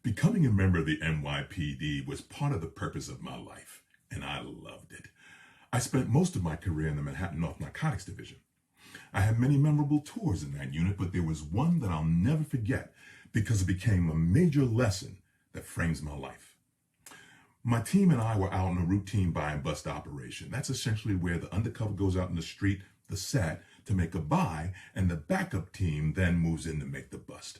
Becoming a member of the NYPD was part of the purpose of my life, and I loved it. I spent most of my career in the Manhattan North Narcotics Division. I had many memorable tours in that unit, but there was one that I'll never forget because it became a major lesson that frames my life. My team and I were out on a routine buy and bust operation. That's essentially where the undercover goes out in the street, the set, to make a buy, and the backup team then moves in to make the bust.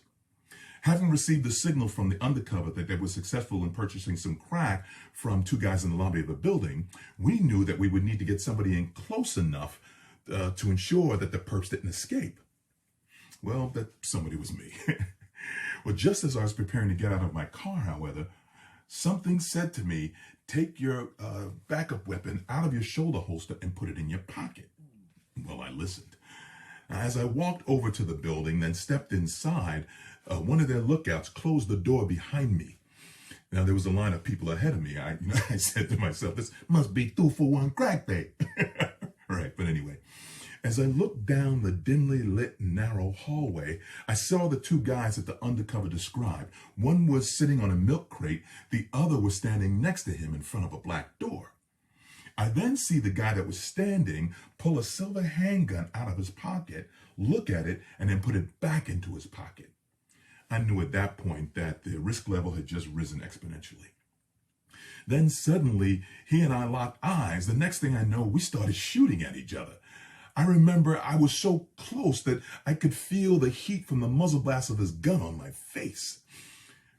Having received the signal from the undercover that they were successful in purchasing some crack from two guys in the lobby of a building, we knew that we would need to get somebody in close enough to ensure that the perps didn't escape. Well, that somebody was me. Well, just as I was preparing to get out of my car, however, something said to me, take your backup weapon out of your shoulder holster and put it in your pocket. Well, I listened. Now, as I walked over to the building, then stepped inside, one of their lookouts closed the door behind me. Now, there was a line of people ahead of me. I said to myself, this must be 2-for-1 crack day. Right, but anyway, as I looked down the dimly lit, narrow hallway, I saw the two guys that the undercover described. One was sitting on a milk crate. The other was standing next to him in front of a black door. I then see the guy that was standing pull a silver handgun out of his pocket, look at it, and then put it back into his pocket. I knew at that point that the risk level had just risen exponentially. Then suddenly, he and I locked eyes. The next thing I know, we started shooting at each other. I remember I was so close that I could feel the heat from the muzzle blast of his gun on my face.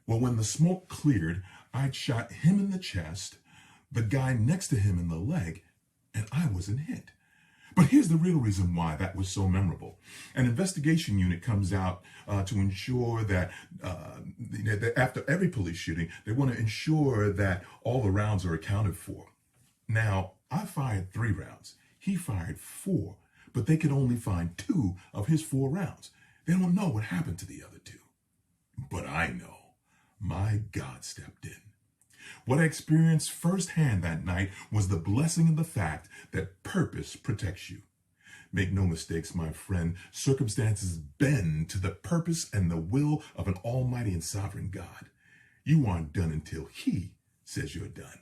Well, when the smoke cleared, I'd shot him in the chest, the guy next to him in the leg, and I wasn't hit. But here's the real reason why that was so memorable. An investigation unit comes out to ensure that after every police shooting, they want to ensure that all the rounds are accounted for. Now, I fired 3 rounds. He fired 4, but they could only find 2 of his 4 rounds. They don't know what happened to the other 2. But I know. My God stepped in. What I experienced firsthand that night was the blessing of the fact that purpose protects you. Make no mistakes, my friend, circumstances bend to the purpose and the will of an almighty and sovereign God. You aren't done until He says you're done.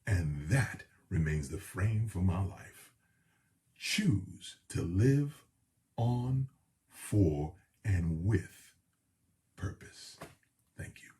And that remains the frame for my life. Choose to live on, for, and with purpose. Thank you.